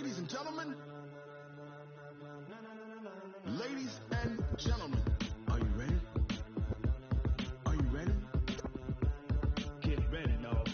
Ladies and gentlemen, ladies and gentlemen, are you ready? Are you ready? Get ready, no.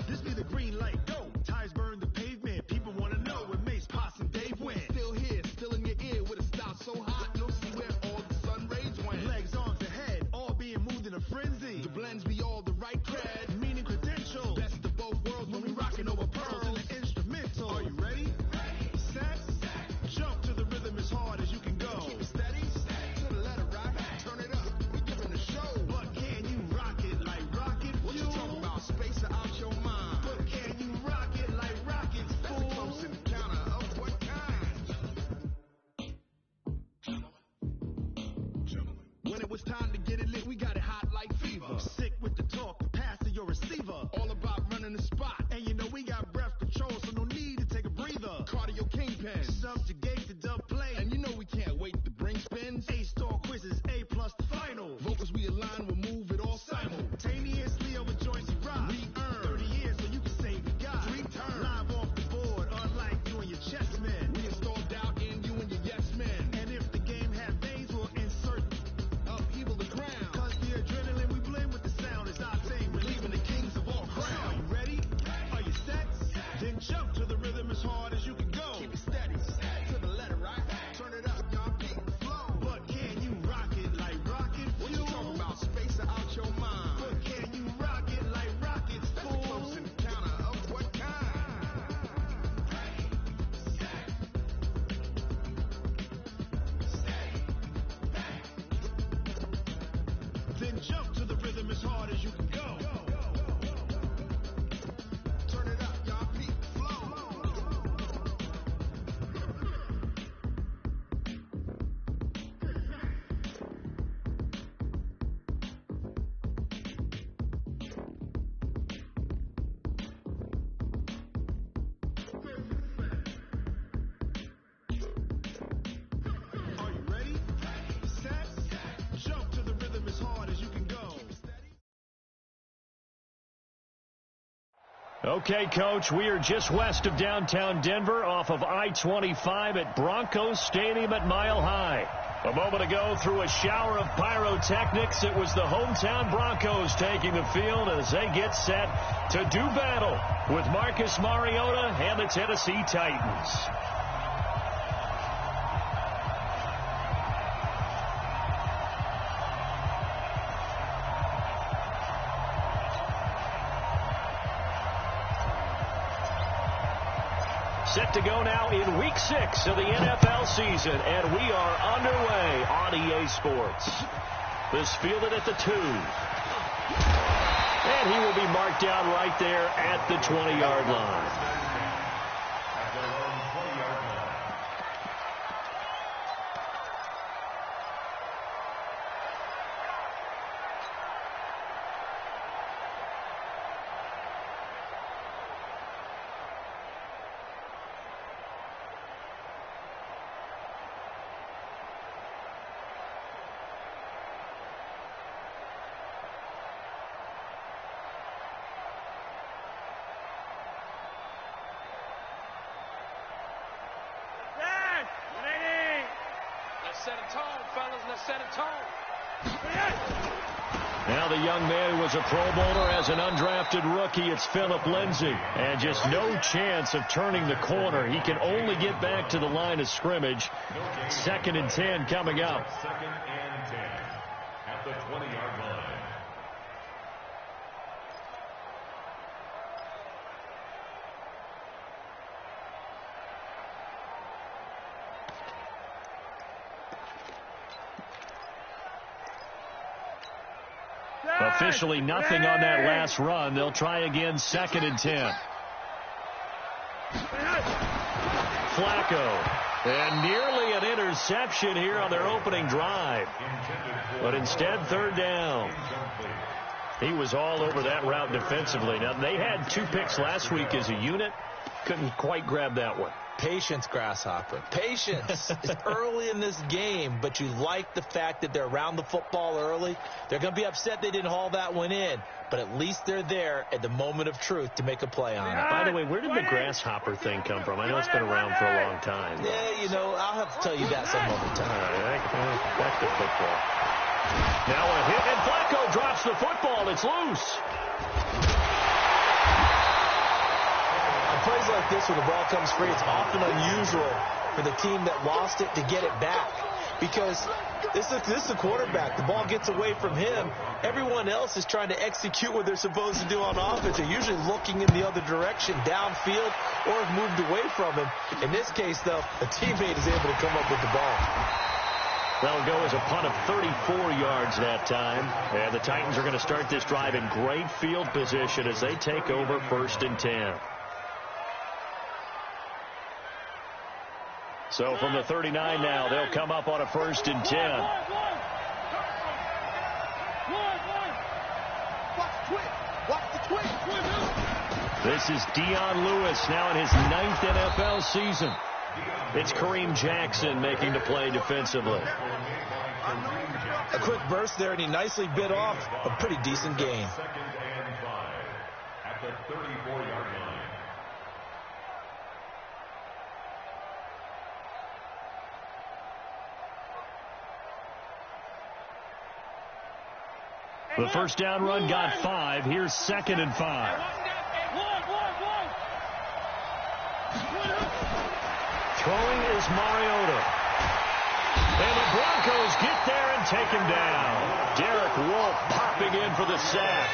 This be the green light, go. Tires burn the pavement. People want to know where Mace, Pops, and Dave went. Still here, still in your ear with a style so hot. You'll see where all the sun rays went. Legs, arms, and head, all being moved in a frenzy. The blends be all the right cred, meaning credentials. Best of both worlds when we rockin' over pearls and the instrumental. Are you ready? Set, jump to the rhythm as hard as you can go. Keep it steady, to the letter rock. Turn it up, we giving a show. But can you rock it like rocket? What you talking about? Space out your mind. But can you rock it like rockets? That's a close encounter of what kind? When it was time to get it lit, we got it hot like fever. Sick with the talk, pass to your receiver. All about running the spot. And you know we got breath control, so no need to take a breather. Cardio kingpin, subjugate the dub play. And you know we can't wait to bring spins. A-star quizzes, A+ the final. Vocals we align, we'll move it all simultaneously over joints you rock. We earn 30 years so you can say we got 3 turns. Live off the board, unlike you and your chess men. We install doubt in you and your yes men. And if the game has veins, we'll insert upheaval the ground. Cause the adrenaline we blend with the sound is our thing. We're leaving the kings of all crowns. Are you ready? Are you set? Then jump to the rhythm as hard as you can go. Keep it steady, to the letter right. Turn it up, y'all keep the flow. But can you rock it like rocket? What you talking about? Space out your mind. But can you rock it like rockets? That's a close encounter of what kind? Then jump to the rhythm as hard as you can go. Turn it up, y'all keep the flow. Are you ready? Set, jump to the rhythm as hard as you can go. Okay, Coach, we are just west of downtown Denver off of I-25 at Broncos Stadium at Mile High. A moment ago, through a shower of pyrotechnics, it was the hometown Broncos taking the field as they get set to do battle with Marcus Mariota and the Tennessee Titans. Set to go now in Week 6 of the NFL season, and we are underway on EA Sports. This fielded at the 2. And he will be marked down right there at the 20-yard line. Set a tone, fellas. Let's set a tone. Now the young man who was a Pro Bowler as an undrafted rookie, it's Phillip Lindsay. And just no chance of turning the corner. He can only get back to the line of scrimmage. 2nd and 10 coming up. 2nd and 10 at the 20-yard line. Officially nothing on that last run. They'll try again 2nd and 10. Flacco. And nearly an interception here on their opening drive. But instead, 3rd down. He was all over that route defensively. Now, they had 2 picks last week as a unit. Couldn't quite grab that one. Patience, Grasshopper. Patience. It's early in this game, but you like the fact that they're around the football early. They're going to be upset they didn't haul that one in, but at least they're there at the moment of truth to make a play on it. By the way, where did the grasshopper thing come from? I know it's been around for a long time. Yeah, you know, I'll have to tell you that some other time. All right, back to football. Now a hit, and Flacco drops the football. It's loose. On plays like this, when the ball comes free, it's often unusual for the team that lost it to get it back. Because this is the quarterback. The ball gets away from him. Everyone else is trying to execute what they're supposed to do on offense. They're usually looking in the other direction, downfield, or have moved away from him. In this case, though, a teammate is able to come up with the ball. That'll go as a punt of 34 yards that time. And the Titans are going to start this drive in great field position as they take over 1st and 10. So from the 39 now, they'll come up on a 1st and 10. This is Dion Lewis now in his 9th NFL season. It's Kareem Jackson making the play defensively. A quick burst there, and he nicely bit off a pretty decent gain. 2nd and 5 at the 34-yard line. The first down run got 5. Here's 2nd and 5. Throwing is Mariota. And the Broncos get there and take him down. Derek Wolfe popping in for the sack.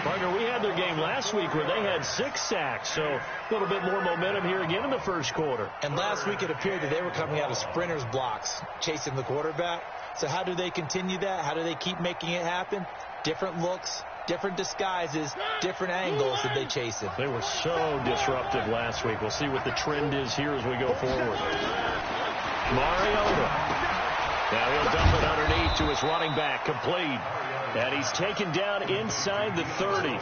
Partner, we had their game last week where they had 6 sacks, so a little bit more momentum here again in the first quarter. And last week it appeared that they were coming out of sprinters blocks, chasing the quarterback. So how do they continue that? How do they keep making it happen? Different looks, different disguises, different angles that they chase it. They were so disruptive last week. We'll see what the trend is here as we go forward. Mariota. Now he'll dump it underneath to his running back, complete. And he's taken down inside the 30.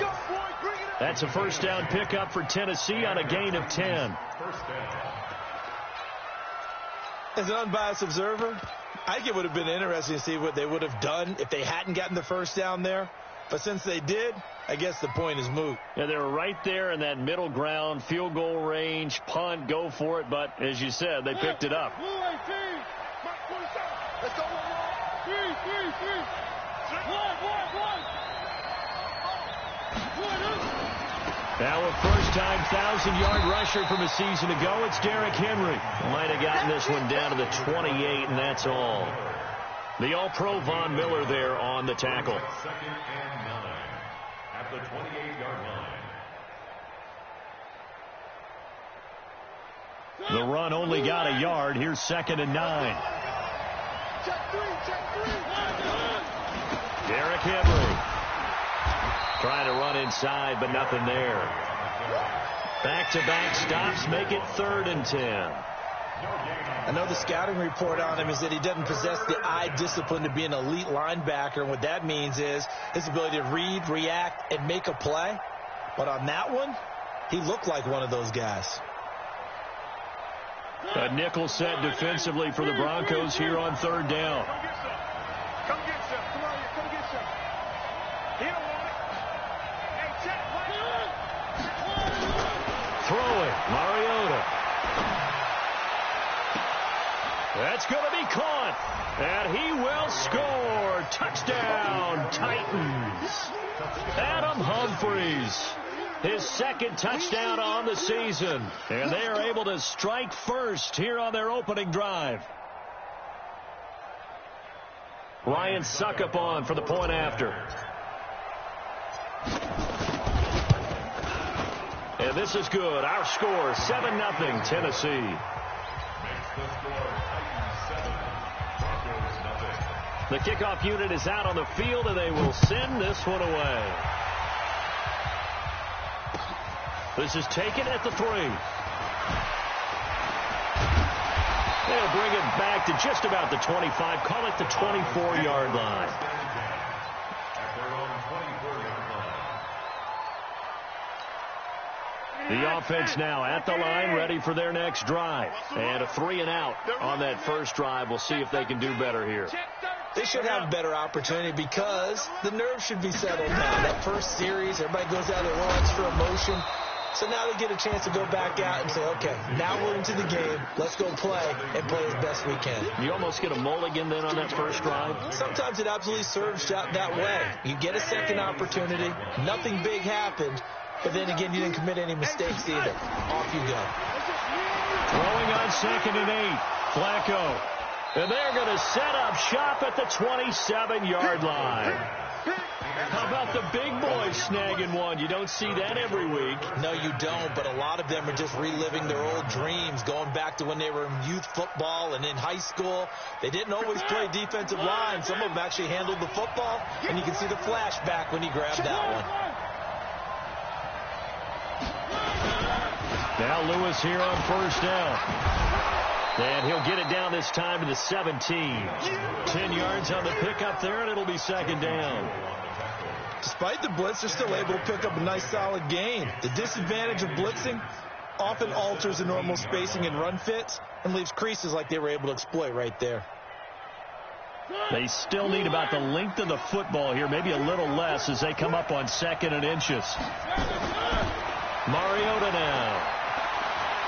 That's a first down pickup for Tennessee on a gain of 10. As an unbiased observer, I think it would have been interesting to see what they would have done if they hadn't gotten the first down there. But since they did, I guess the point is moot. Yeah, they were right there in that middle ground, field goal range, punt, go for it. But as you said, they picked it up. Let's go. Now a first-time 1,000-yard rusher from a season ago, it's Derrick Henry. Might have gotten this one down to the 28, and that's all. The All-Pro Von Miller there on the tackle. 2nd and 9 at the 28-yard line. The run only got a yard. Here's 2nd and 9. Derrick Henry trying to run inside, but nothing there. Back-to-back stops make it 3rd and 10. I know the scouting report on him is that he doesn't possess the eye discipline to be an elite linebacker. And what that means is his ability to read, react, and make a play. But on that one, he looked like one of those guys. A nickel set defensively for the Broncos here on 3rd down. Come get some. Come on, come get some. He don't want it. Hey, check. Throwing, Mariota. That's going to be caught. And he will score. Touchdown, Titans. Adam Humphries. His 2nd touchdown on the season. And they are able to strike first here on their opening drive. Ryan Suckup on for the point after. And this is good. Our score, 7-0 Tennessee. The kickoff unit is out on the field, and they will send this one away. This is taken at the 3. They'll bring it back to just about the 25. Call it the 24-yard line. At their own 24-yard The offense now at the line, ready for their next drive. And a 3-and-out on that first drive. We'll see if they can do better here. They should have a better opportunity because the nerves should be settled now. That first series, everybody goes out there, a little extra emotion. So now they get a chance to go back out and say, okay, now we're into the game. Let's go play and play as best we can. You almost get a mulligan then on that first drive? Sometimes it absolutely serves that way. You get a second opportunity. Nothing big happened. But then again, you didn't commit any mistakes either. Off you go. Throwing on 2nd and 8. Flacco. And they're going to set up shop at the 27-yard line. How about the big boys snagging one? You don't see that every week. No, you don't, but a lot of them are just reliving their old dreams, going back to when they were in youth football and in high school. They didn't always play defensive line. Some of them actually handled the football, and you can see the flashback when he grabbed that one. Now Lewis here on first down. And he'll get it down this time to the 17. 10 yards on the pickup there, and it'll be 2nd down. Despite the blitz, they're still able to pick up a nice solid gain. The disadvantage of blitzing often alters the normal spacing and run fits and leaves creases like they were able to exploit right there. They still need about the length of the football here, maybe a little less as they come up on 2nd and inches. Mariota now.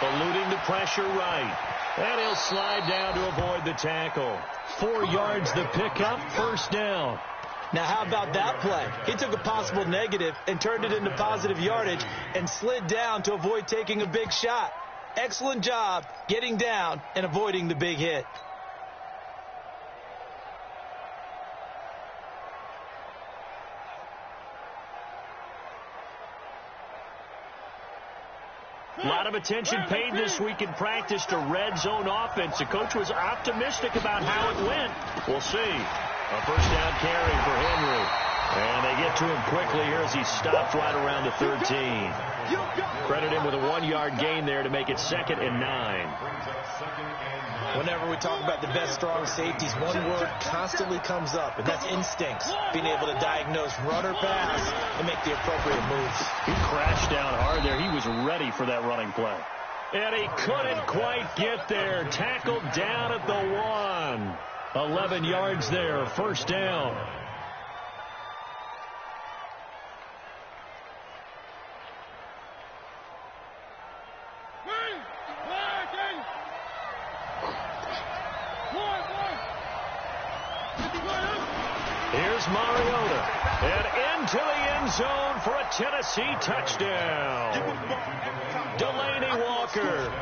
Eluding the pressure right. And he'll slide down to avoid the tackle. 4 yards the pickup, first down. Now, how about that play? He took a possible negative and turned it into positive yardage and slid down to avoid taking a big shot. Excellent job getting down and avoiding the big hit. A lot of attention paid this week in practice to red zone offense. The coach was optimistic about how it went. We'll see. A first down carry for Henry. And they get to him quickly here as he stops right around the 13. Credit him with a 1-yard gain there to make it 2nd and 9. Whenever we talk about the best strong safeties, one word constantly comes up, and that's instincts. Being able to diagnose run or pass and make the appropriate moves. He crashed down hard there. He was ready for that running play. And he couldn't quite get there. Tackled down at the 1. 11 yards there. First down. Here's Mariota. And into the end zone for a Tennessee touchdown. Delaney Walker.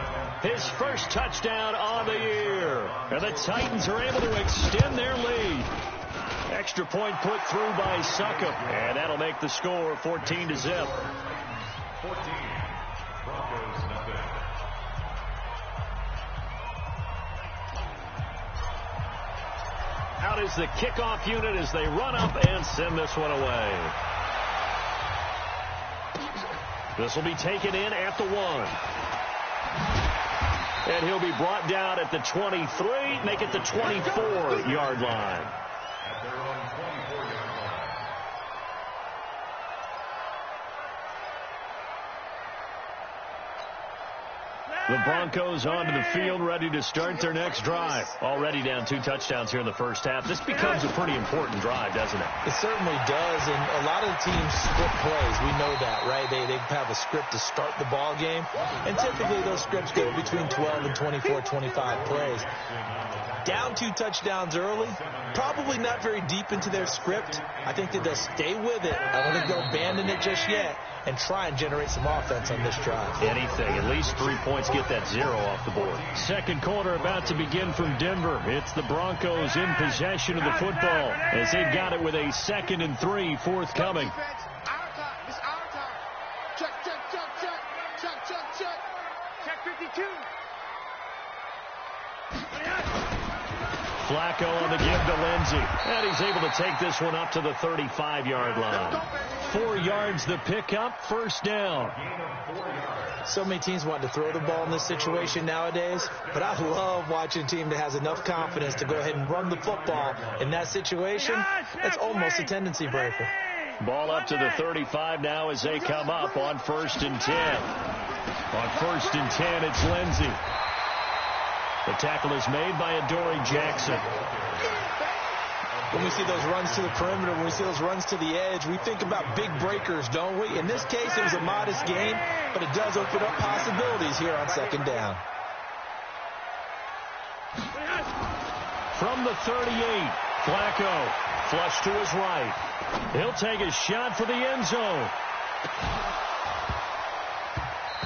His first touchdown on the year. And the Titans are able to extend their lead. Extra point put through by Succop. And that'll make the score 14-0. 14. Broncos nothing. Out is the kickoff unit as they run up and send this one away. This will be taken in at the 1. And he'll be brought down at the 23, make it the 24-yard line. At their own 24-yard line. The Broncos onto the field, ready to start their next drive. Already down 2 touchdowns here in the first half. This becomes a pretty important drive, doesn't it? It certainly does, and a lot of the teams split plays. We know that, right? They have a script to start the ball game, and typically those scripts go between 12 and 24, 25 plays. Down 2 touchdowns early, probably not very deep into their script. I think that they'll stay with it. I don't think they'll abandon it just yet and try and generate some offense on this drive. Anything, at least 3 points, get that 0 off the board. Second quarter about to begin from Denver. It's the Broncos in possession of the football as they've got it with a 2nd and 3 forthcoming. Out of time. It's out of time. Check, check, check, check. Check, check, check. Check 52. Flacco on the give to Lindsey. And he's able to take this one up to the 35-yard line. 4 yards the pickup, first down. So many teams want to throw the ball in this situation nowadays, but I love watching a team that has enough confidence to go ahead and run the football in that situation. That's almost a tendency breaker. Ball up to the 35 now as they come up on 1st and 10. On 1st and 10, it's Lindsey. The tackle is made by Adoree Jackson. When we see those runs to the perimeter, when we see those runs to the edge, we think about big breakers, don't we? In this case, it was a modest gain, but it does open up possibilities here on 2nd down. From the 38, Flacco, flush to his right. He'll take a shot for the end zone.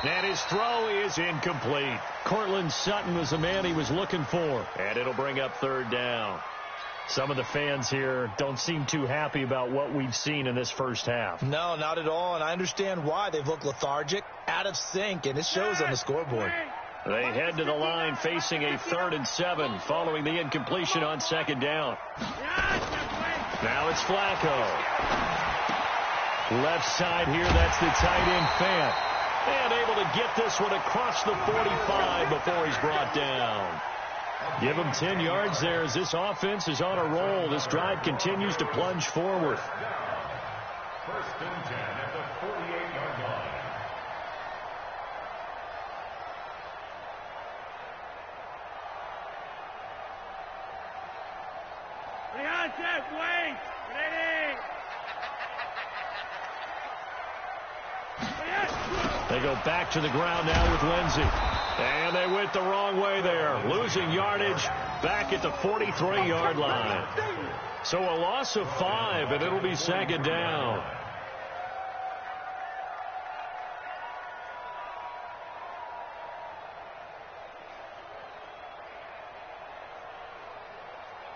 And his throw is incomplete. Cortland Sutton was the man he was looking for. And it'll bring up 3rd down. Some of the fans here don't seem too happy about what we've seen in this first half. No, not at all, and I understand why. They've looked lethargic, out of sync, and it shows on the scoreboard. They head to the line facing a 3rd and 7 following the incompletion on 2nd down. Now it's Flacco. Left side here, that's the tight end Fant. And able to get this one across the 45 before he's brought down. Give him 10 yards there as this offense is on a roll. This drive continues to plunge forward. 1st and 10 at the 48-yard line. Wait! Ready! They go back to the ground now with Lindsey. And they went the wrong way there. Losing yardage back at the 43-yard line. So a loss of 5, and it'll be 2nd down.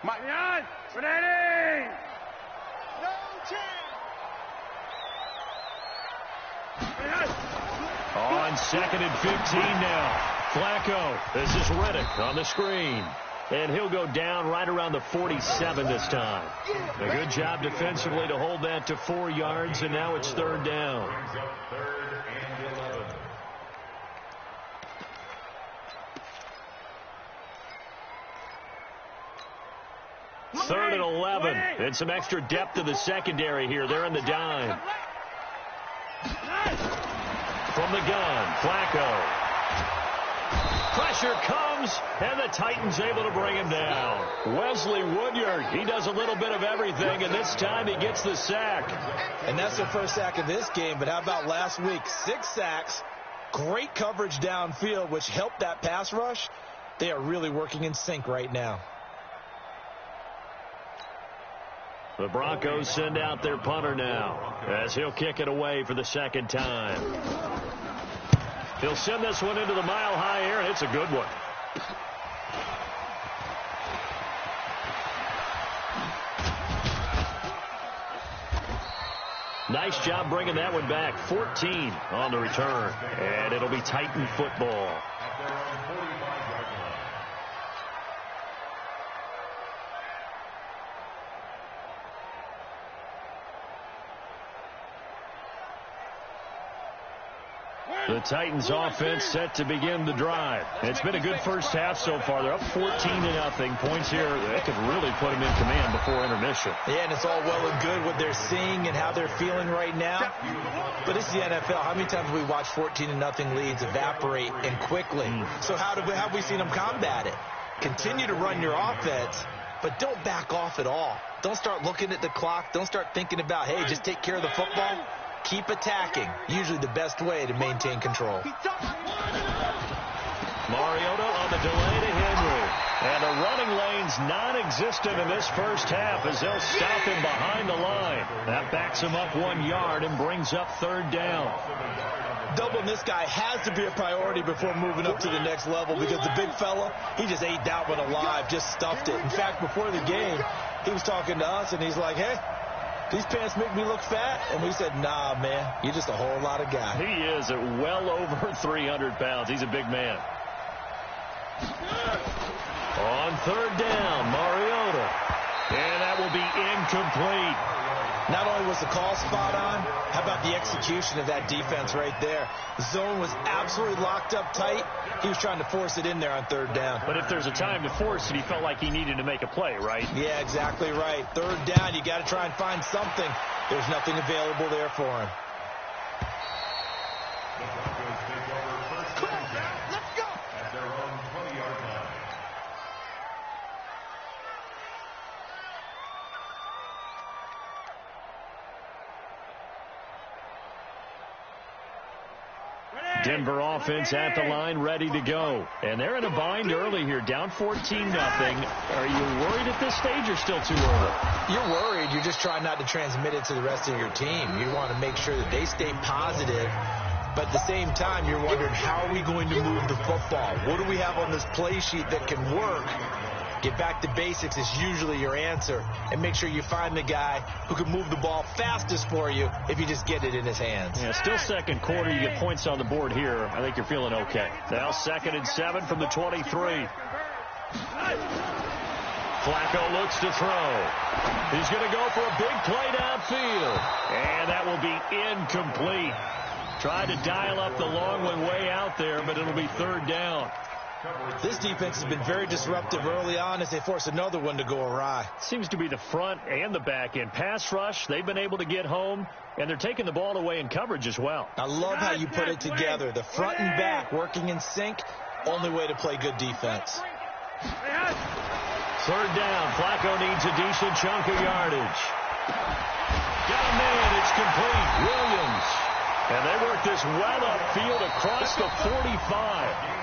Mike, ready! No chance! On 2nd and 15 now. Flacco, this is Riddick on the screen. And he'll go down right around the 47 this time. A good job defensively to hold that to 4 yards, and now it's 3rd down. 3rd and 11. And some extra depth to the secondary here. They're in the dime. From the gun, Flacco. Pressure comes, and the Titans able to bring him down. Wesley Woodyard, he does a little bit of everything, and this time he gets the sack. And that's the first sack of this game, but how about last week? 6 sacks, great coverage downfield, which helped that pass rush. They are really working in sync right now. The Broncos send out their punter now, as he'll kick it away for the 2nd time. He'll send this one into the mile-high air, and it's a good one. Nice job bringing that one back. 14 on the return, and it'll be Titan football. The Titans offense set to begin the drive. It's been a good first half so far. They're up 14-0. Points here that could really put them in command before intermission. Yeah, and it's all well and good what they're seeing and how they're feeling right now. But it's the NFL. How many times have we watched 14-0 leads evaporate and quickly? So how have we seen them combat it? Continue to run your offense, but don't back off at all. Don't start looking at the clock. Don't start thinking about, hey, just take care of the football. Keep attacking. Usually the best way to maintain control. Mariota on the delay to Henry. And the running lane's non-existent in this first half as they'll stop him behind the line. That backs him up 1 yard and brings up 3rd down. Doubling this guy has to be a priority before moving up to the next level because the big fella, he just ate that one alive, just stuffed it. In fact, before the game, he was talking to us, and he's like, hey, these pants make me look fat. And we said, nah, man, you're just a whole lot of guy. He is at well over 300 pounds. He's a big man. On 3rd down, Mariota. And that will be incomplete. Not only was the call spot on, how about the execution of that defense right there? The zone was absolutely locked up tight. He was trying to force it in there on 3rd down. But if there's a time to force it, he felt like he needed to make a play, right? Yeah, exactly right. 3rd down, you got to try and find something. There's nothing available there for him. Denver offense at the line, ready to go. And they're in a bind early here, down 14-0. Are you worried at this stage or still too early? You're worried. You're just trying not to transmit it to the rest of your team. You want to make sure that they stay positive. But at the same time, you're wondering, how are we going to move the football? What do we have on this play sheet that can work? Get back to basics is usually your answer. And make sure you find the guy who can move the ball fastest for you if you just get it in his hands. Yeah, still second quarter. You get points on the board here. I think you're feeling okay. Now 2nd and 7 from the 23. Flacco looks to throw. He's going to go for a big play downfield. And that will be incomplete. Tried to dial up the long one way out there, but it'll be 3rd down. This defense has been very disruptive early on as they force another one to go awry. Seems to be the front and the back end. Pass rush, they've been able to get home, and they're taking the ball away in coverage as well. I love how you put it together. The front and back working in sync, only way to play good defense. 3rd down. Flacco needs a decent chunk of yardage. Got a man. It's complete. Williams. And they work this well upfield across the 45.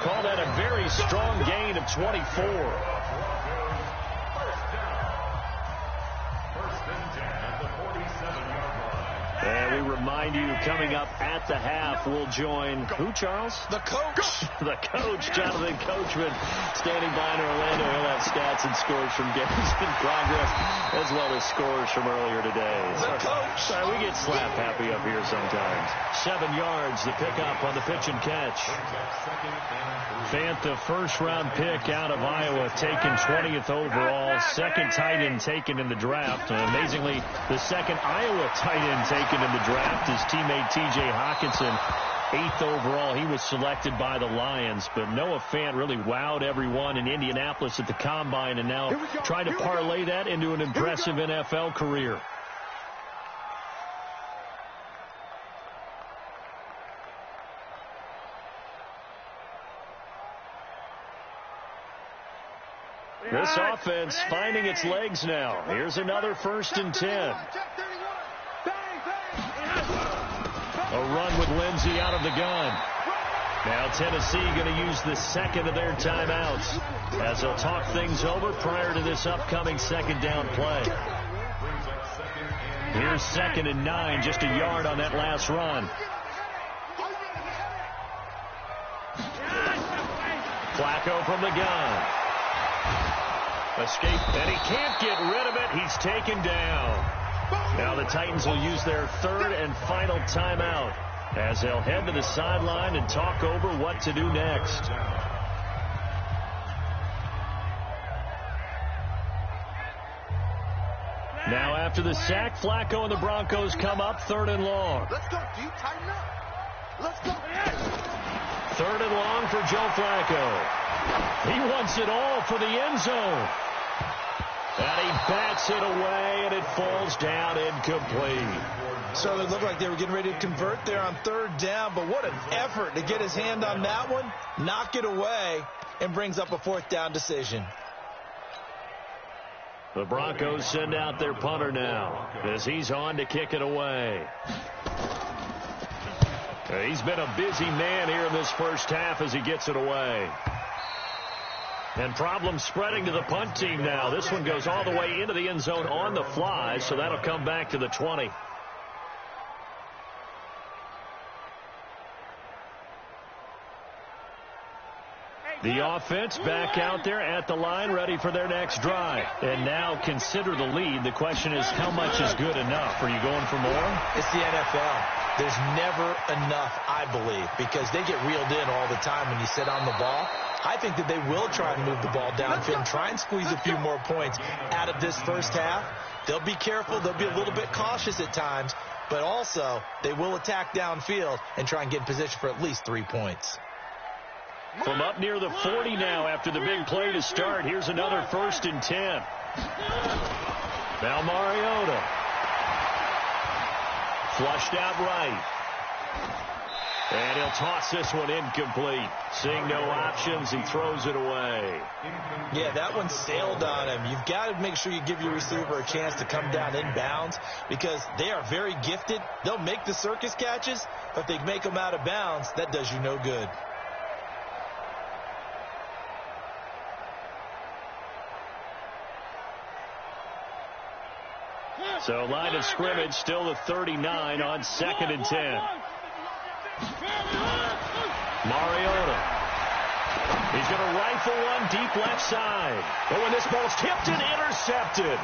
Call that a very strong gain of 24. And we remind you, coming up at the half, we'll join who, Charles? The coach. The coach, Jonathan Coachman, standing by in Orlando. He'll have stats and scores from games in progress, as well as scores from earlier today. The coach. Sorry, we get slap happy up here sometimes. 7 yards, the pickup on the pitch and catch. Fant, the 1st-round pick out of Iowa, taken 20th overall. 2nd tight end taken in the draft. Amazingly, the 2nd Iowa tight end taken in the draft. His teammate T.J. Hawkinson, 8th overall. He was selected by the Lions, but Noah Fant really wowed everyone in Indianapolis at the Combine, and now trying to parlay that into an impressive NFL career. This offense finding its legs now. Here's another 1st and 10. A run with Lindsey out of the gun. Now Tennessee going to use the 2nd of their timeouts as they'll talk things over prior to this upcoming 2nd down play. Here's 2nd and 9, just a yard on that last run. Flacco from the gun. Escape, and he can't get rid of it. He's taken down. Now the Titans will use their 3rd and final timeout as they'll head to the sideline and talk over what to do next. Now after the sack, Flacco and the Broncos come up 3rd and long. Let's go, dude. Tighten up. Let's go. 3rd and long for Joe Flacco. He wants it all for the end zone. And he bats it away, and it falls down incomplete. So it looked like they were getting ready to convert there on 3rd down, but what an effort to get his hand on that one, knock it away, and brings up a 4th down decision. The Broncos send out their punter now as he's on to kick it away. He's been a busy man here in this 1st half as he gets it away. And problems spreading to the punt team now. This one goes all the way into the end zone on the fly, so that'll come back to the 20. The offense back out there at the line, ready for their next drive. And now consider the lead. The question is, how much is good enough? Are you going for more? It's the NFL. There's never enough, I believe, because they get reeled in all the time when you sit on the ball. I think that they will try and move the ball downfield and try and squeeze a few more points out of this 1st half. They'll be careful. They'll be a little bit cautious at times, but also they will attack downfield and try and get in position for at least 3 points. From up near the 40 now after the big play to start. Here's another 1st and 10. Now Mariota. Flushed out right. And he'll toss this one incomplete. Seeing no options, he throws it away. Yeah, that one sailed on him. You've got to make sure you give your receiver a chance to come down inbounds because they are very gifted. They'll make the circus catches, but if they make them out of bounds, that does you no good. So line of scrimmage still the 39 on 2nd and 10. Mariota. He's going to rifle one deep left side. Oh, and this ball's tipped and intercepted.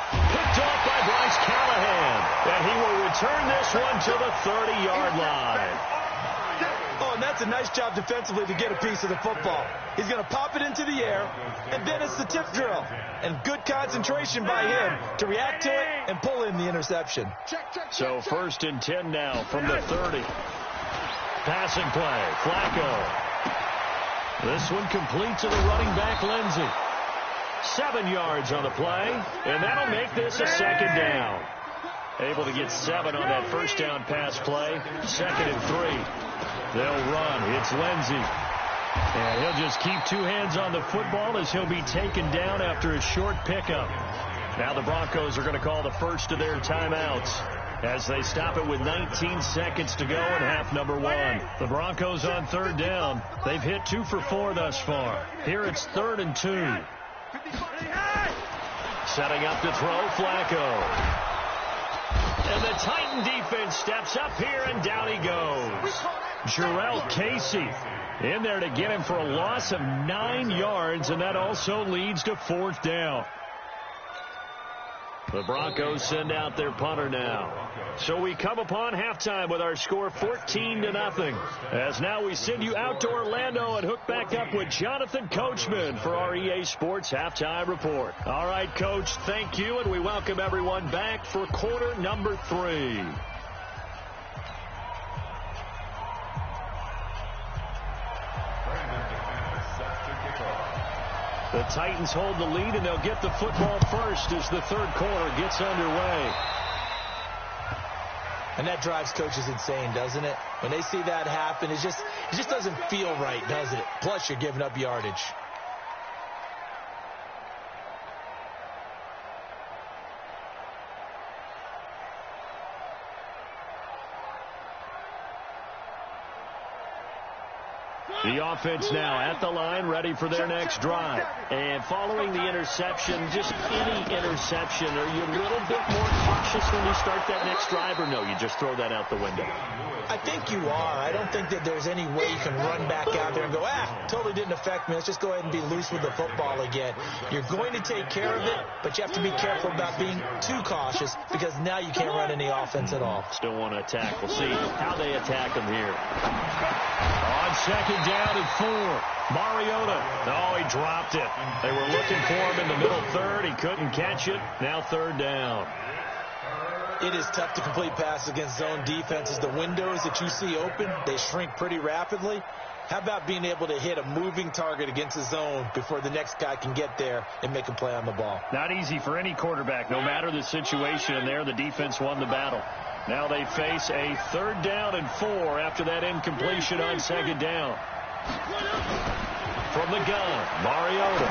Picked off by Bryce Callahan. And he will return this one to the 30-yard line. Oh, and that's a nice job defensively to get a piece of the football. He's going to pop it into the air, and then it's the tip drill. And good concentration by him to react to it and pull in the interception. So 1st and 10 now from the 30. Passing play, Flacco. This one complete to the running back, Lindsey. 7 yards on the play, and that'll make this a 2nd down. Able to get 7 on that 1st down pass play. 2nd and 3. They'll run. It's Lindsey. And he'll just keep 2 hands on the football as he'll be taken down after a short pickup. Now the Broncos are going to call the first of their timeouts as they stop it with 19 seconds to go in half number 1. The Broncos on 3rd down. They've hit 2 for 4 thus far. Here it's 3rd and 2. Setting up to throw, Flacco. And the Titan defense steps up here, and down he goes. Jarrell Casey in there to get him for a loss of 9 yards, and that also leads to 4th down. The Broncos send out their punter now. So we come upon halftime with our score 14-0. As now we send you out to Orlando and hook back up with Jonathan Coachman for our EA Sports Halftime Report. All right, Coach, thank you, and we welcome everyone back for quarter number 3. The Titans hold the lead, and they'll get the football first as the 3rd quarter gets underway. And that drives coaches insane, doesn't it? When they see that happen, it just doesn't feel right, does it? Plus, you're giving up yardage. The offense now at the line, ready for their next drive. And following the interception, just any interception, are you a little bit more cautious when you start that next drive, or no, you just throw that out the window? I think you are. I don't think that there's any way you can run back out there and go, totally didn't affect me. Let's just go ahead and be loose with the football again. You're going to take care of it, but you have to be careful about being too cautious because now you can't run any offense at all. Still want to attack. We'll see how they attack them here. On 2nd down and 4. Mariota. Oh, he dropped it. They were looking for him in the middle 3rd. He couldn't catch it. Now 3rd down. It is tough to complete passes against zone defenses. The windows that you see open, they shrink pretty rapidly. How about being able to hit a moving target against the zone before the next guy can get there and make a play on the ball? Not easy for any quarterback, no matter the situation. And there, the defense won the battle. Now they face a 3rd down and 4 after that incompletion on 2nd down. From the gun, Mariota.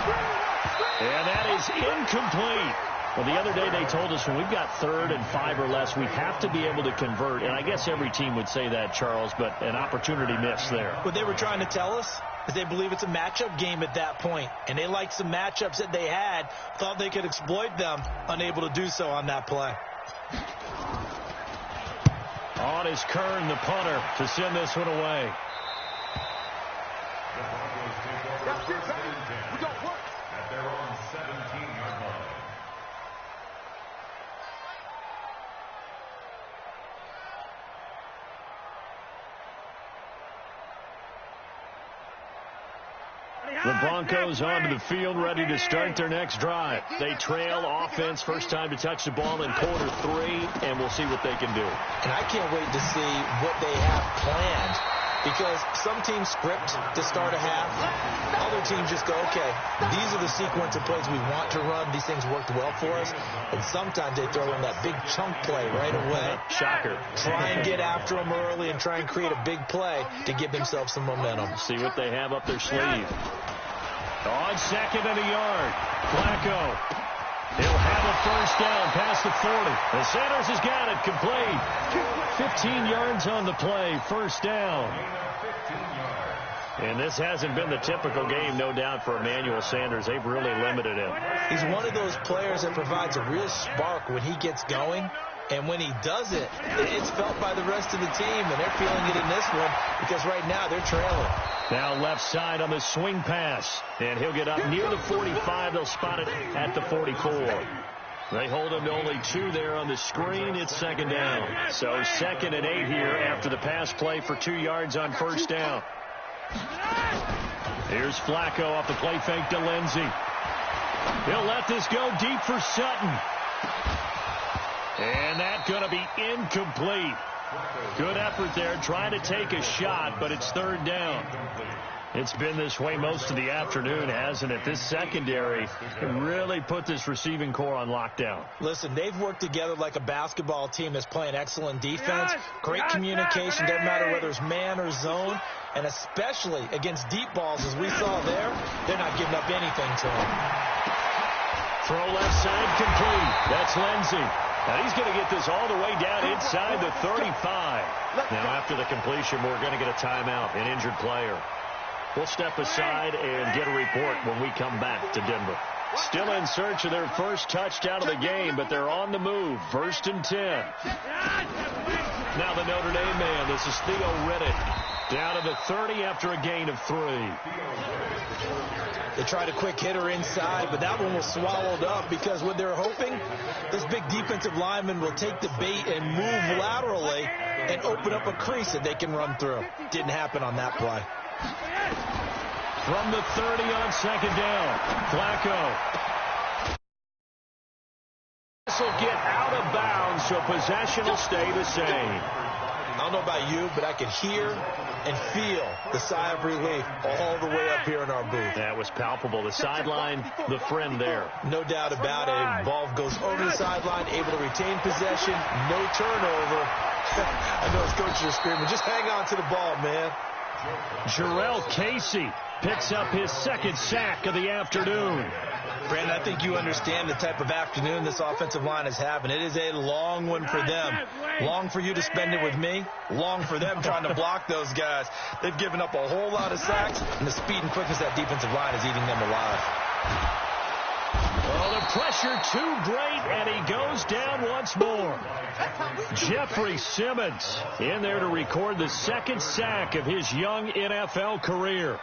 And that is incomplete. Well, the other day they told us when we've got 3rd and 5 or less, we have to be able to convert. And I guess every team would say that, Charles, but an opportunity missed there. What they were trying to tell us is they believe it's a matchup game at that point. And they liked some matchups that they had, thought they could exploit them, unable to do so on that play. On is Kern, the punter, to send this one away. At their own 17-yard line. The Broncos onto the field, ready to start their next drive. They trail offense, first time to touch the ball in quarter 3, and we'll see what they can do. And I can't wait to see what they have planned because some teams script to start a half. Other teams just go, okay, these are the sequence of plays we want to run. These things worked well for us. And sometimes they throw in that big chunk play right away. Shocker. Try and get after them early and try and create a big play to give themselves some momentum. See what they have up their sleeve. On second and a yard. Flacco. He'll have a first down past the 40. And Sanders has got it complete. 15 yards on the play. First down. And this hasn't been the typical game, no doubt, for Emmanuel Sanders. They've really limited him. He's one of those players that provides a real spark when he gets going. And when he does it, it's felt by the rest of the team. And they're feeling it in this one because right now they're trailing. Now left side on the swing pass. And he'll get up near the 45. They'll spot it at the 44. They hold him to only 2 there on the screen. It's second down. So second and 8 here after the pass play for 2 yards on first down. Here's Flacco off the play fake to Lindsey. He'll let this go deep for Sutton. And that's going to be incomplete. Good effort there, trying to take a shot, but it's third down. It's been this way most of the afternoon, hasn't it? This secondary really put this receiving core on lockdown. Listen, they've worked together like a basketball team that's playing excellent defense. Great communication, doesn't matter whether it's man or zone. And especially against deep balls, as we saw there, they're not giving up anything to them. Throw left side complete. That's Lindsey. Now he's going to get this all the way down inside the 35. Now after the completion, we're going to get a timeout, an injured player. We'll step aside and get a report when we come back to Denver. Still in search of their first touchdown of the game, but they're on the move. First and 10. Now the Notre Dame man. This is Theo Riddick. Down to the 30 after a gain of 3. They tried a quick hitter inside, but that one was swallowed up because what they're hoping, this big defensive lineman will take the bait and move laterally and open up a crease that they can run through. Didn't happen on that play. From the 30 on second down, Flacco. This will get out of bounds, so possession will stay the same. I don't know about you, but I could hear and feel the sigh of relief all the way up here in our booth. That was palpable. The sideline, the friend there. No doubt about it. Ball goes over the sideline, able to retain possession, no turnover. I know his coaches are screaming, just hang on to the ball, man. Jarrell Casey picks up his second sack of the afternoon. Brandon, I think you understand the type of afternoon this offensive line is having. It is a long one for them. Long for you to spend it with me. Long for them trying to block those guys. They've given up a whole lot of sacks, and the speed and quickness of that defensive line is eating them alive. Oh, the pressure too great, and he goes down once more. Jeffrey Simmons in there to record the second sack of his young NFL career.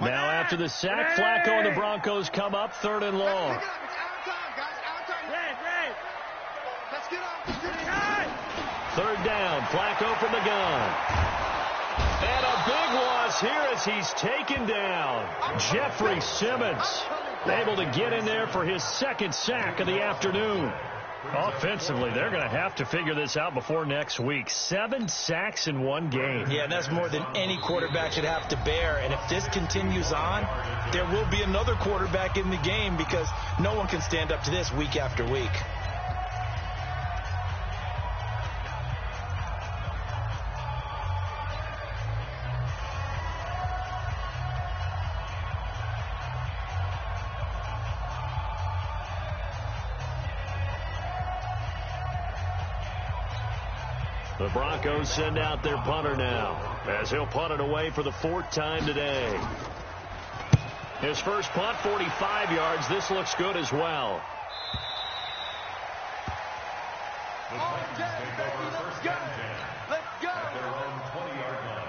Now after the sack, Flacco and the Broncos come up third and long. Third down, Flacco from the gun. And a big loss here as he's taken down. Jeffrey Simmons able to get in there for his second sack of the afternoon. Offensively, they're going to have to figure this out before next week. 7 sacks in one game. Yeah, and that's more than any quarterback should have to bear. And if this continues on, there will be another quarterback in the game because no one can stand up to this week after week. The Broncos send out their punter now, as he'll punt it away for the 4th time today. His first punt, 45 yards. This looks good as well. Let's go. Let's go. At their own 20-yard line.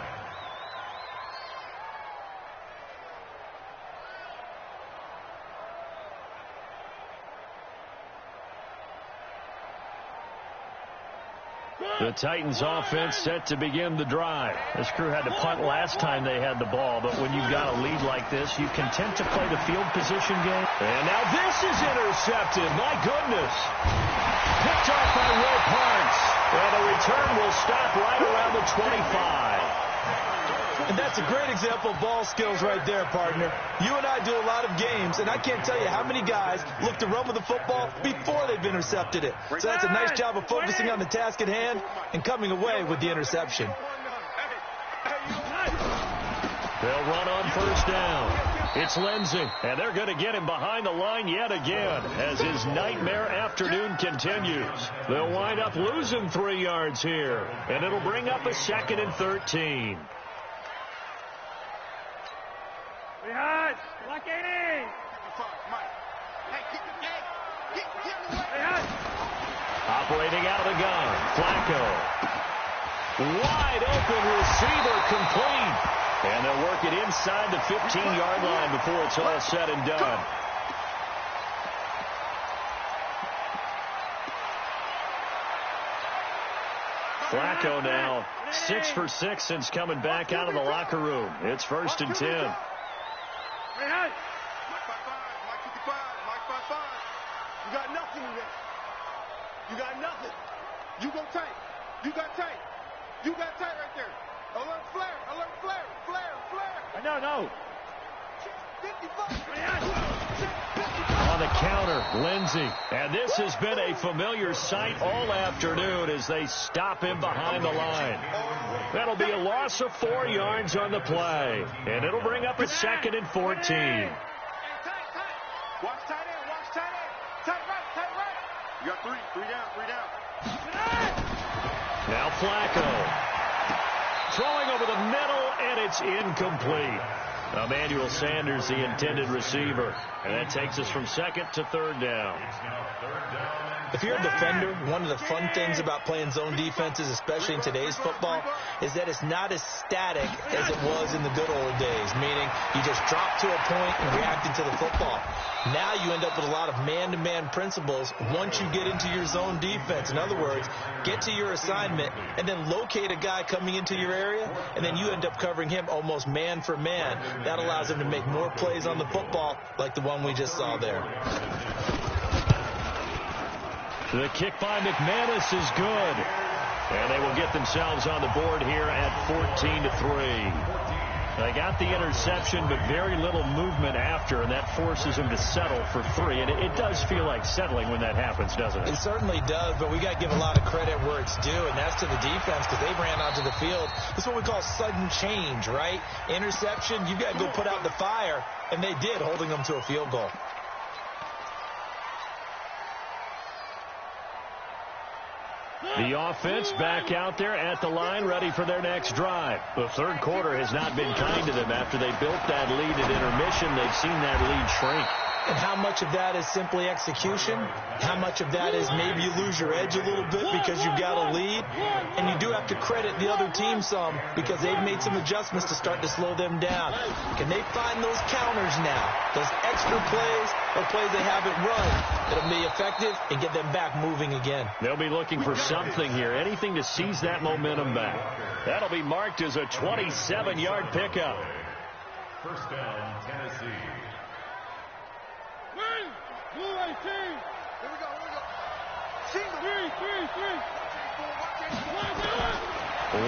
The Titans offense set to begin the drive. This crew had to punt last time they had the ball, but when you've got a lead like this, you content to play the field position game. And now this is intercepted. My goodness. Picked off by Will Parks. And the return will stop right around the 25. And that's a great example of ball skills right there, partner. You and I do a lot of games, and I can't tell you how many guys look to run with the football before they've intercepted it. So that's a nice job of focusing on the task at hand and coming away with the interception. They'll run on first down. It's Lindsey, and they're going to get him behind the line yet again as his nightmare afternoon continues. They'll wind up losing 3 yards here, and it'll bring up a 2nd and 13. Operating out of the gun, Flacco. Wide open receiver complete. And they'll work it inside the 15-yard line before it's all said and done. Flacco now 6 for 6 since coming back out of the locker room. It's 1st and 10. You got nothing in there. You got nothing. You go tight. You got tight. You got tight right there. Alert flare. Alert flare. Flare. Flare. No. On the counter, Lindsey. And this has been a familiar sight all afternoon as they stop him behind the line. That'll be a loss of 4 yards on the play. And it'll bring up a 2nd and 14. Watch tight end. Watch tight end. Tight right. You got 3. 3 down. Now Flacco. Throwing over the middle, and it's incomplete. Emmanuel Sanders, the intended receiver. And that takes us from 2nd to 3rd down. If you're a defender, one of the fun things about playing zone defenses, especially in today's football, is that it's not as static as it was in the good old days, meaning you just drop to a point and react into the football. Now you end up with a lot of man-to-man principles once you get into your zone defense. In other words, get to your assignment and then locate a guy coming into your area, and then you end up covering him almost man for man. That allows him to make more plays on the football like the one we just saw there. The kick by McManus is good. And they will get themselves on the board here at 14-3. They got the interception, but very little movement after, and that forces them to settle for 3. And it does feel like settling when that happens, doesn't it? It certainly does, but we got to give a lot of credit where it's due, and that's to the defense because they ran onto the field. This is what we call sudden change, right? Interception, you got to go put out the fire, and they did, holding them to a field goal. The offense back out there at the line, ready for their next drive. The third quarter has not been kind to them. After they built that lead at intermission, they've seen that lead shrink. And how much of that is simply execution? How much of that is maybe you lose your edge a little bit because you've got a lead? And you do have to credit the other team some because they've made some adjustments to start to slow them down. Can they find those counters now? Those extra plays or plays they haven't run that'll be effective and get them back moving again. They'll be looking for something here, anything to seize that momentum back. That'll be marked as a 27-yard pickup. First down, Tennessee. Blue 18. Here we go.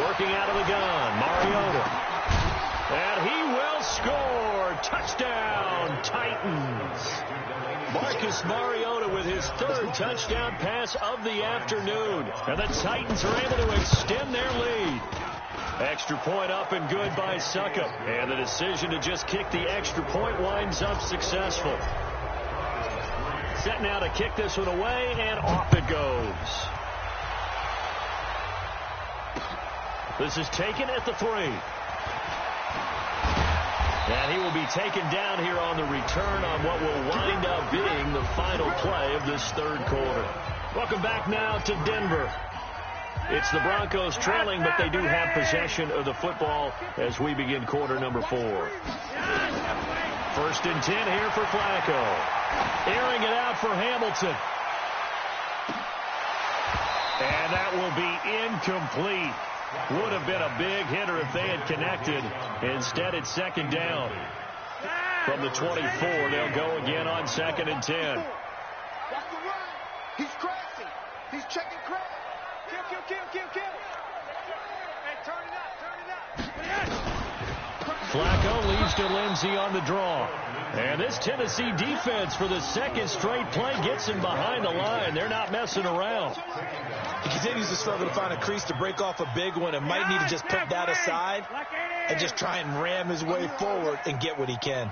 Working out of the gun, Mariota. And he will score. Touchdown, Titans. Marcus Mariota with his 3rd touchdown pass of the afternoon. And the Titans are able to extend their lead. Extra point up and good by Succop. And the decision to just kick the extra point winds up successful. Set now to kick this one away, and off it goes. This is taken at the 3. And he will be taken down here on the return on what will wind up being the final play of this third quarter. Welcome back now to Denver. It's the Broncos trailing, but they do have possession of the football as we begin quarter number 4. 1st and 10 here for Flacco. Airing it out for Hamilton. And And that will be incomplete. Would have been a big hitter if they had connected. Instead, it's second down. From the 24, they'll go again on 2nd and 10. Watch the run. He's crashing. He's checking crash. Kill. Hey, turn it up. Flacco leads to Lindsey on the draw. And this Tennessee defense for the second straight play gets him behind the line. They're not messing around. He continues to struggle to find a crease to break off a big one and might need to just put that aside and just try and ram his way forward and get what he can.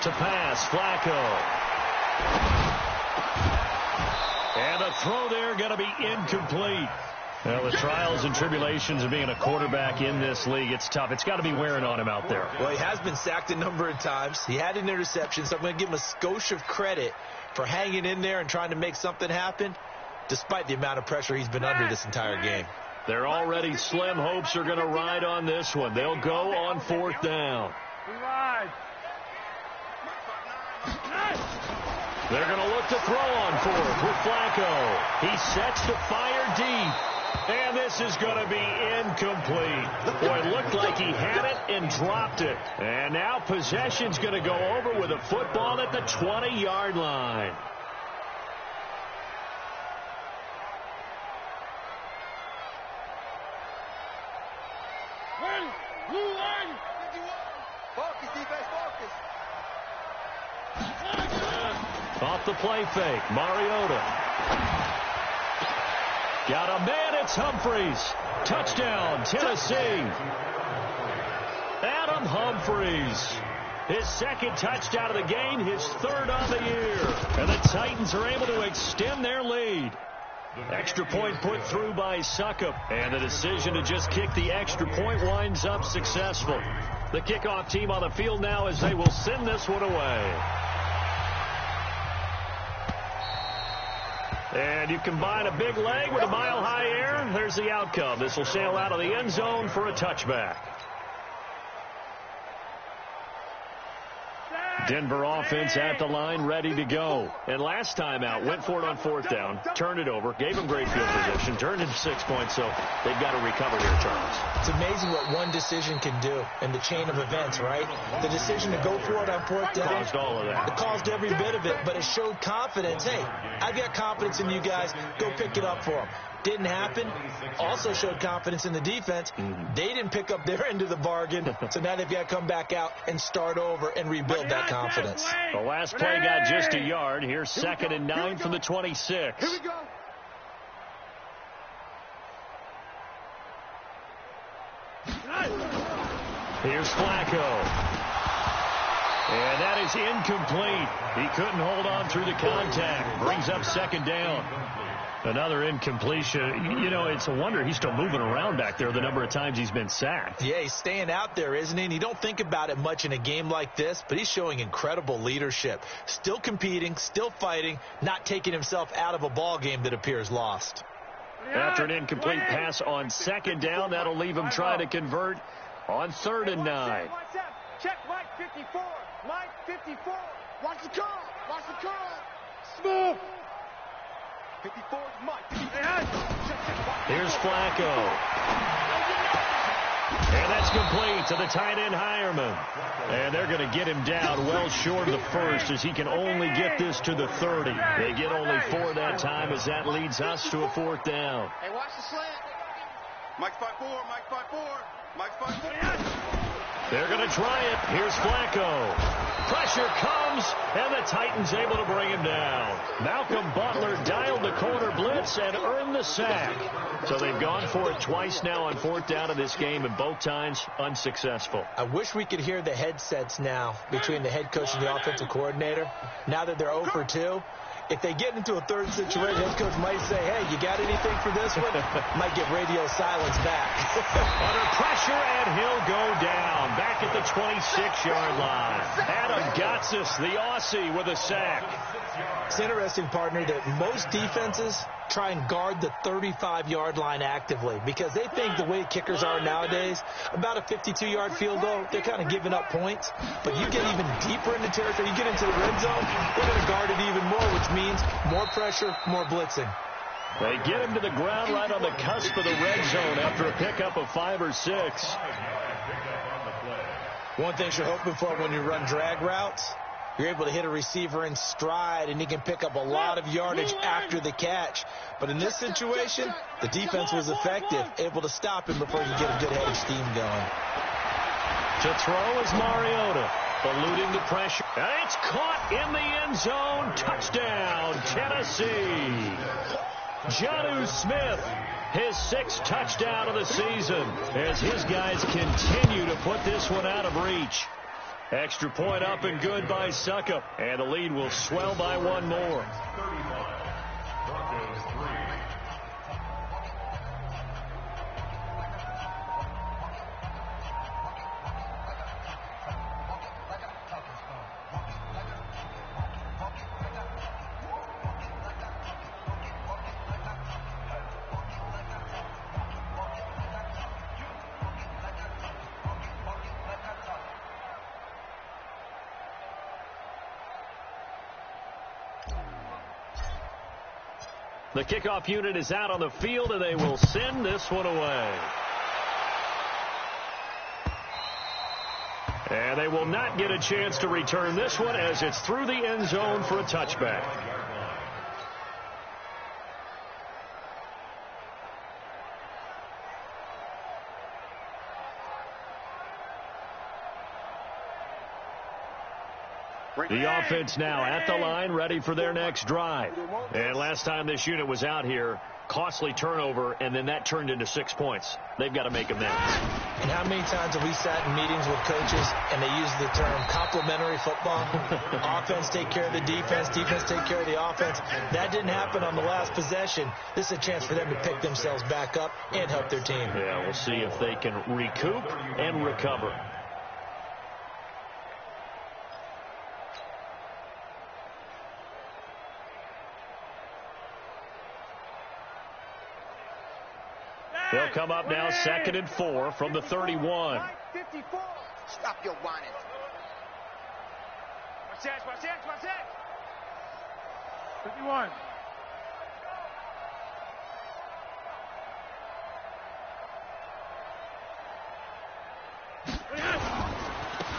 To pass, Flacco. And the throw there going to be incomplete. Well, the trials and tribulations of being a quarterback in this league, it's tough. It's got to be wearing on him out there. Well, he has been sacked a number of times. He had an interception, so I'm going to give him a skosh of credit for hanging in there and trying to make something happen, despite the amount of pressure he's been under this entire game. Their already slim hopes are going to ride on this one. They'll go on 4th down. They're going to look to throw on 4th with Flacco. He sets to fire deep. And this is going to be incomplete. Boy, it looked like he had it and dropped it. And now possession's going to go over with a football at the 20-yard line. Focus, defense, focus. Off the play fake, Mariota. Got a man, it's Humphries. Touchdown, Tennessee. Adam Humphries. His second touchdown of the game, his 3rd on the year. And the Titans are able to extend their lead. Extra point put through by Suckup. And the decision to just kick the extra point winds up successful. The kickoff team on the field now as they will send this one away. And you combine a big leg with a mile-high air, there's the outcome. This will sail out of the end zone for a touchback. Denver offense at the line, ready to go. And last time out, went for it on 4th down, turned it over, gave them great field position, turned into 6 points, so they've got to recover here, Charles. It's amazing what one decision can do in the chain of events, right? The decision to go for it on 4th down. Caused all of that. It caused every bit of it, but it showed confidence. Hey, I've got confidence in you guys. Go pick it up for them. Didn't happen. Also showed confidence in the defense. They didn't pick up their end of the bargain, so now they've got to come back out and start over and rebuild that confidence. The last play got just a yard. Here's 2nd and 9 from the 26. Here we go. Here's Flacco. And that is incomplete. He couldn't hold on through the contact. Brings up 2nd down. Another incompletion. You know, it's a wonder he's still moving around back there the number of times he's been sacked. Yeah, he's staying out there, isn't he? And you don't think about it much in a game like this, but he's showing incredible leadership. Still competing, still fighting, not taking himself out of a ball game that appears lost. After an incomplete pass on 2nd down, that'll leave him trying to convert on 3rd and 9. Check Mike 54. Mike 54. Watch the curl. Watch the curl. Smooth. 54 is Mike. Here's Flacco. And that's complete to the tight end, Hireman. And they're going to get him down well short of the first as he can only get this to the 30. They get only 4 that time as that leads us to a 4th down. Hey, watch the slant. Mike 5-4. Mike 5-4. Mike 5-4. They're going to try it. Here's Flacco. Pressure comes, and the Titans able to bring him down. Malcolm Butler dialed the corner blitz and earned the sack. So they've gone for it twice now on 4th down in this game, and both times unsuccessful. I wish we could hear the headsets now between the head coach and the offensive coordinator. Now that they're 0 for 2, if they get into a 3rd situation, head coach might say, hey, you got anything for this one? Might get radio silence back. Under pressure, and he'll go down. Back at the 26-yard line. Adam Gotsis, the Aussie, with a sack. It's interesting, partner, that most defenses try and guard the 35-yard line actively, because they think the way kickers are nowadays, about a 52-yard field goal, they're kind of giving up points. But you get even deeper into territory, you get into the red zone, they're going to guard it even more, which means more pressure, more blitzing. They get him to the ground right on the cusp of the red zone after a pickup of 5 or 6. One thing you're hoping for when you run drag routes, you're able to hit a receiver in stride, and he can pick up a lot of yardage after the catch. But in this situation, the defense was effective, able to stop him before he could get a good head of steam going. To throw is Mariota, eluding the pressure. And it's caught in the end zone. Touchdown, Tennessee. Jonnu Smith, his 6th touchdown of the season, as his guys continue to put this one out of reach. Extra point up and good by Suckup, and the lead will swell by 1 more. Broncos 3. The kickoff unit is out on the field, and they will send this one away. And they will not get a chance to return this one, as it's through the end zone for a touchback. The offense now at the line, ready for their next drive. And last time this unit was out here, costly turnover, and then that turned into 6 points. They've got to make amends. And how many times have we sat in meetings with coaches and they use the term complementary football? Offense take care of the defense, defense take care of the offense. That didn't happen on the last possession. This is a chance for them to pick themselves back up and help their team. Yeah, we'll see if they can recoup and recover. They'll come up now 2nd and 4 from the 31. 54. Stop your whining. Watch that, watch that, watch that. 51.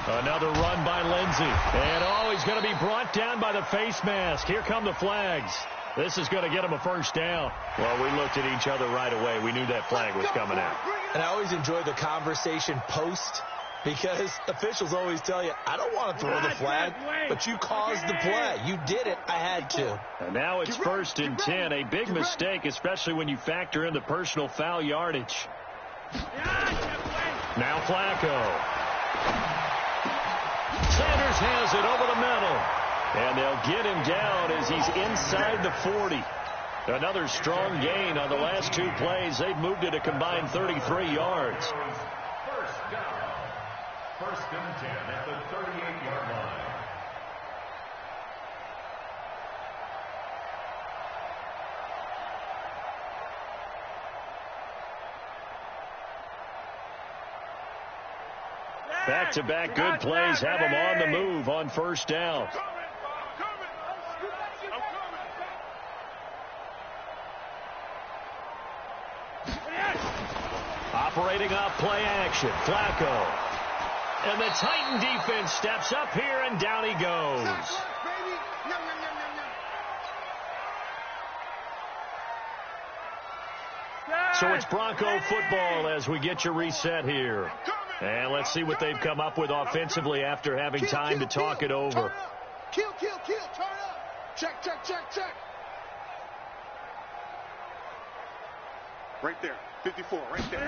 Another run by Lindsey. And he's going to be brought down by the face mask. Here come the flags. This is going to get him a first down. Well, we looked at each other right away. We knew that flag was coming out. And I always enjoy the conversation post, because officials always tell you, I don't want to throw the flag, but you caused the play. You did it. I had to. And now it's 1st and 10. A big mistake, especially when you factor in the personal foul yardage. Now Flacco. Sanders has it over the middle. And they'll get him down as he's inside the 40. Another strong gain on the last 2 plays. They've moved it a combined 33 yards. First down. 1st and 10 at the 38-yard line. Back-to-back good plays have them on the move on 1st down. Operating off play action, Flacco. And the Titan defense steps up here, and down he goes. So it's Bronco football as we get you reset here. And let's see what they've come up with offensively after having time to talk it over. Kill, turn up. Check. Right there, 54, right there.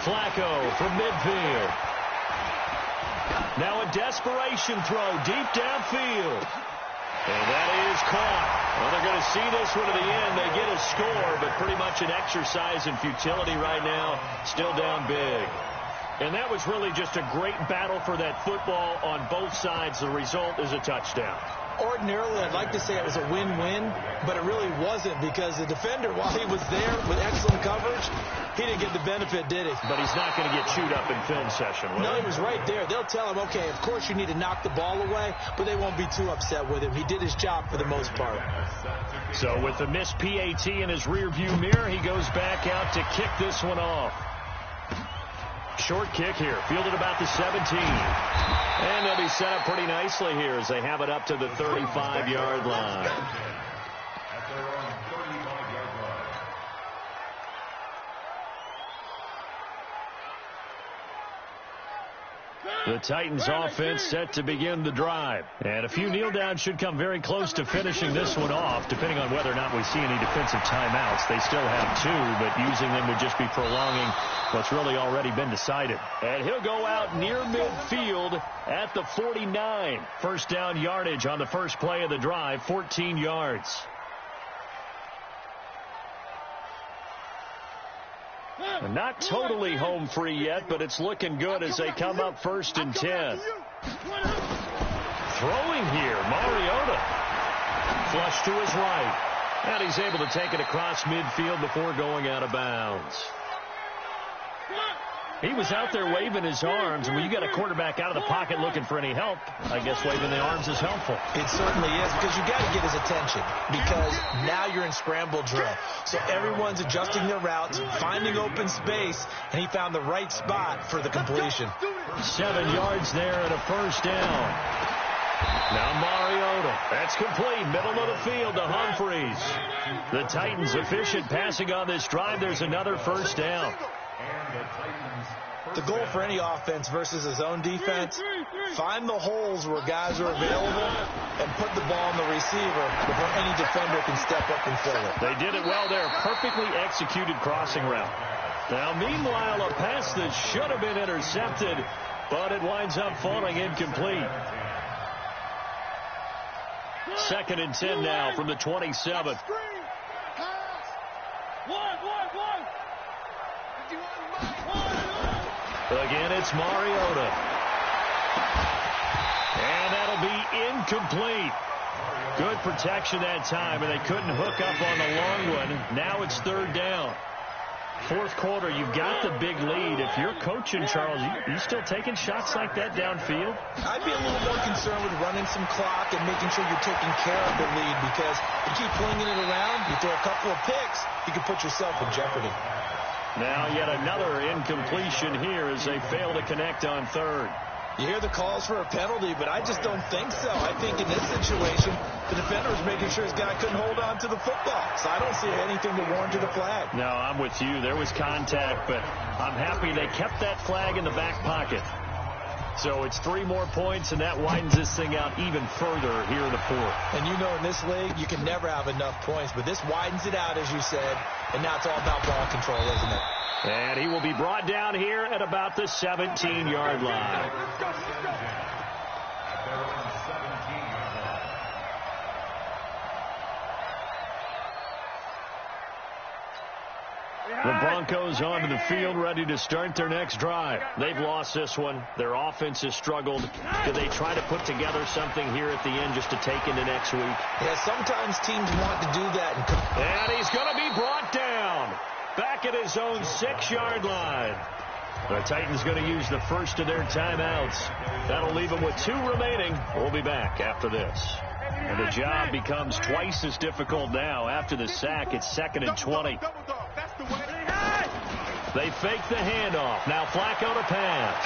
Flacco from midfield. Now a desperation throw deep downfield. And that is caught. Well, they're going to see this one to the end. They get a score, but pretty much an exercise in futility right now. Still down big. And that was really just a great battle for that football on both sides. The result is a touchdown. Ordinarily, I'd like to say it was a win-win, but it really wasn't because the defender, while he was there with excellent coverage, he didn't get the benefit, did he? But he's not going to get chewed up in film session, will No, he was right there. They'll tell him, okay, of course you need to knock the ball away, but they won't be too upset with him. He did his job for the most part. So with the missed PAT in his rearview mirror, he goes back out to kick this one off. Short kick here, fielded about the 17. And they'll be set up pretty nicely here as they have it up to the 35-yard line. At their own 35-yard line. The Titans offense set to begin the drive. And a few kneel downs should come very close to finishing this one off, depending on whether or not we see any defensive timeouts. They still have 2, but using them would just be prolonging what's really already been decided. And he'll go out near midfield at the 49. First down yardage on the first play of the drive, 14 yards. Not totally home free yet, but it's looking good as they come up 1st and 10. Throwing here, Mariota. Flush to his right. And he's able to take it across midfield before going out of bounds. He was out there waving his arms, and when you got a quarterback out of the pocket looking for any help, I guess waving the arms is helpful. It certainly is, because you got to get his attention, because now you're in scramble drill. So everyone's adjusting their routes, finding open space, and he found the right spot for the completion. 7 yards there and a first down. Now Mariota. That's complete. Middle of the field to Humphreys. The Titans efficient passing on this drive. There's another first down. The goal for any offense versus his own defense, find the holes where guys are available and put the ball on the receiver before any defender can step up and fill it. They did it well there. Perfectly executed crossing route. Now, meanwhile, a pass that should have been intercepted, but it winds up falling incomplete. 2nd and 10 now from the 27. Again, it's Mariota. And that'll be incomplete. Good protection that time, and they couldn't hook up on the long one. Now it's 3rd down. 4th quarter, you've got the big lead. If you're coaching, Charles, you still taking shots like that downfield? I'd be a little more concerned with running some clock and making sure you're taking care of the lead, because you keep flinging it around, you throw a couple of picks, you can put yourself in jeopardy. Now yet another incompletion here as they fail to connect on 3rd. You hear the calls for a penalty, but I just don't think so. I think in this situation, the defender was making sure his guy couldn't hold on to the football. So I don't see anything to warrant a flag. No, I'm with you. There was contact, but I'm happy they kept that flag in the back pocket. So it's 3 more points, and that widens this thing out even further here in the 4th. And you know, in this league, you can never have enough points, but this widens it out, as you said, and now it's all about ball control, isn't it? And he will be brought down here at about the 17-yard line. The Broncos onto the field, ready to start their next drive. They've lost this one. Their offense has struggled. Do they try to put together something here at the end just to take into next week? Yeah, sometimes teams want to do that. And he's going to be brought down back at his own 6-yard line. The Titans going to use the first of their timeouts. That'll leave them with 2 remaining. We'll be back after this. And the job becomes twice as difficult now. After the sack, it's 2nd and 20. They fake the handoff. Now Flacco to pass.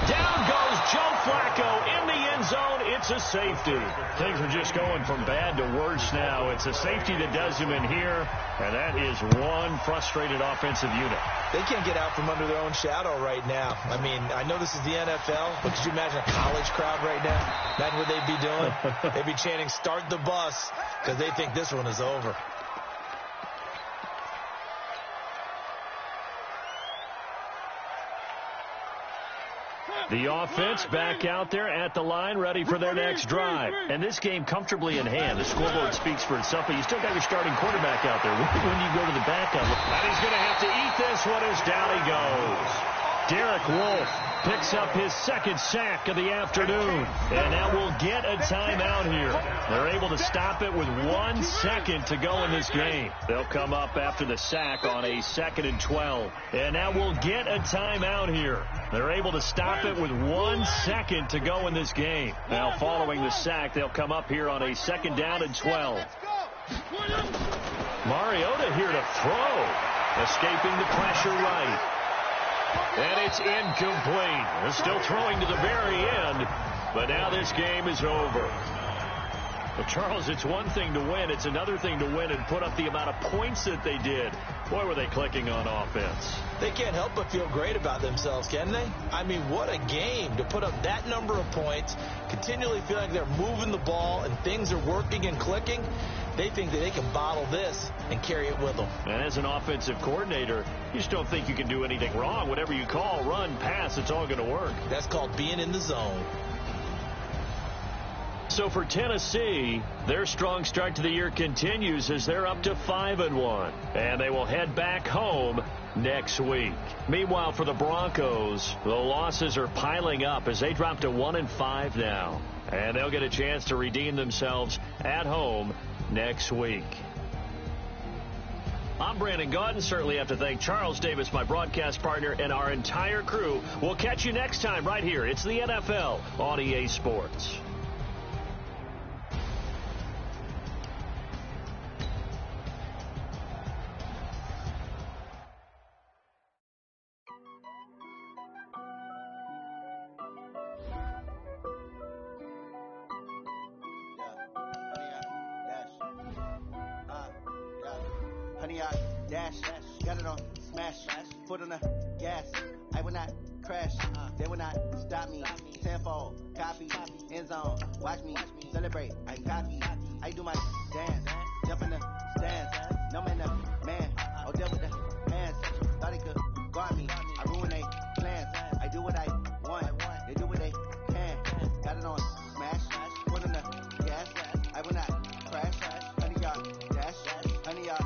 Down goes Joe Flacco in the end zone. It's a safety. Things are just going from bad to worse now. It's a safety that does him in here, and that is one frustrated offensive unit. They can't get out from under their own shadow right now. I mean, I know this is the NFL, but could you imagine a college crowd right now? Imagine what they'd be doing. They'd be chanting, "Start the bus," because they think this one is over. The offense back out there at the line, ready for their next drive. And this game comfortably in hand. The scoreboard speaks for itself, but you still got your starting quarterback out there. When you go to the backup, and he's going to have to eat this one as down he goes. Derek Wolfe picks up his second sack of the afternoon. And now we'll get a timeout here. They're able to stop it with 1 second to go in this game. They'll come up after the sack on a 2nd and 12. And now we'll get a timeout here. They're able to stop it with 1 second to go in this game. Now following the sack, they'll come up here on a 2nd down and 12. Mariota here to throw. Escaping the pressure right. And it's incomplete. They're still throwing to the very end. But now this game is over. Well, Charles, it's one thing to win. It's another thing to win and put up the amount of points that they did. Boy, were they clicking on offense. They can't help but feel great about themselves, can they? I mean, what a game to put up that number of points, continually feeling like they're moving the ball and things are working and clicking. They think that they can bottle this and carry it with them. And as an offensive coordinator, you just don't think you can do anything wrong. Whatever you call, run, pass, it's all going to work. That's called being in the zone. So for Tennessee, their strong start to the year continues as they're up to 5-1. And they will head back home next week. Meanwhile, for the Broncos, the losses are piling up as they drop to 1-5 now. And they'll get a chance to redeem themselves at home next week. I'm Brandon Gaudin. Certainly have to thank Charles Davis, my broadcast partner, and our entire crew. We'll catch you next time right here. It's the NFL on EA Sports. Honey, I dash, got it on smash, foot on the gas. I will not crash, they will not stop me. Tenfold, copy, end zone, watch me celebrate. I'm cocky, I do my dance, jump in the stands. No man, man, I'll deal with the hands. Thought he could guard me, I ruin they plans. I do what I want, they do what they can. Got it on smash, foot on the gas. I will not crash, honey, y'all dash, honey, y'all.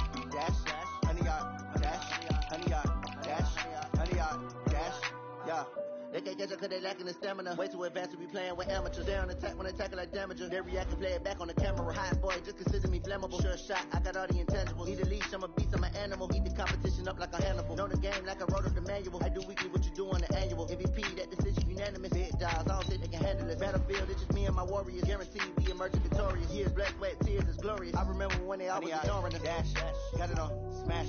They can't catch up cause they lacking the stamina. Way too advanced to be playing with amateurs. They on attack when they tackle like damager. They react and play it back on the camera. Hot boy, just consider me flammable. Sure shot, I got all the intangibles. Need a leash, I'm a beast, I'm an animal. Eat the competition up like a Hannibal. Know the game like I wrote up the manual. I do weekly what you do on the annual. MVP, that decision unanimous. Big jobs, I don't think they can handle it. Battlefield, it's just me and my warriors. Guaranteed we emerging victorious. Years, blood, sweat, tears, is glorious. I remember when they always ignoring us. Dash, got it on smash,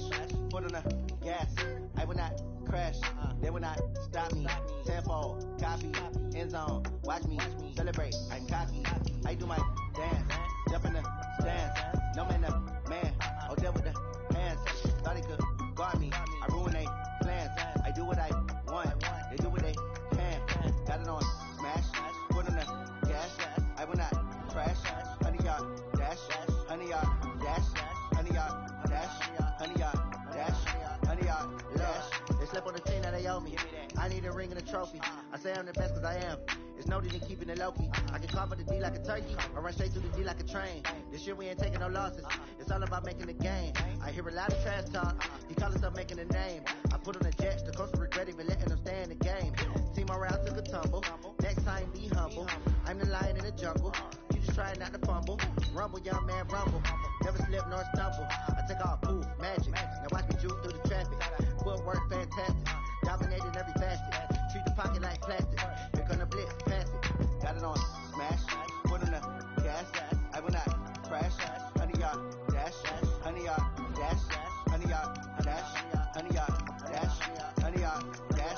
foot on the gas. I will not crash, they will not stop me. Tenfold, copy, end zone, watch me celebrate. I'm cocky, I do my dance, jump in the stands. No man, man, I'll deal with the hands. Thought he could guard me, I ruin they plans. I do what I want, they do what they can. Got it on smash, foot on the gas. I will not crash, honey, y'all dash, honey, y'all dash, honey, y'all dash, honey, y'all dash, honey, y'all dash. They slept on the team that they owe me. I need a ring and a trophy. I say I'm the best cause I am. It's no need in keeping it low-key. I can cover the D like a turkey or run straight through the D like a train. This year we ain't taking no losses. It's all about making the game. I hear a lot of trash talk. He call himself making a name. I put on the Jets. The coach will regret even letting them stay in the game. Team morale took a tumble. Next time be humble. I'm the lion in the jungle. You just try not to fumble. Rumble, young man, rumble. Never slip nor stumble. I take off, poof, magic. Now watch me juke through the traffic. Footwork fantastic. Dominating every facet. Treat the pocket like plastic. Here come the blitz, pass it. Got it on smash. Foot on the gas. I will not crash. Honey, y'all dash. Honey, y'all dash. Honey, y'all dash. Honey, y'all dash. Honey, y'all dash.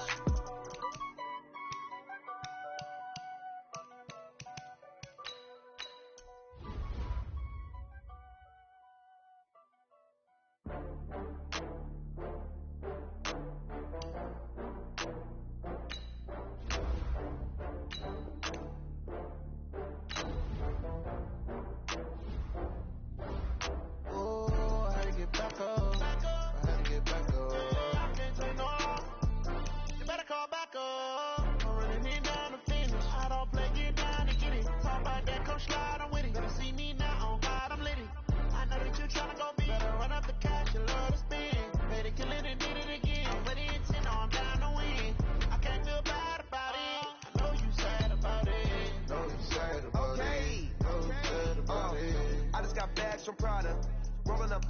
rolling up.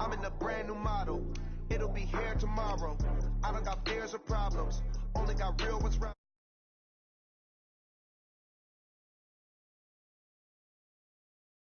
I'm in a brand new model. It'll be here tomorrow. I don't got fears or problems. Only got real ones.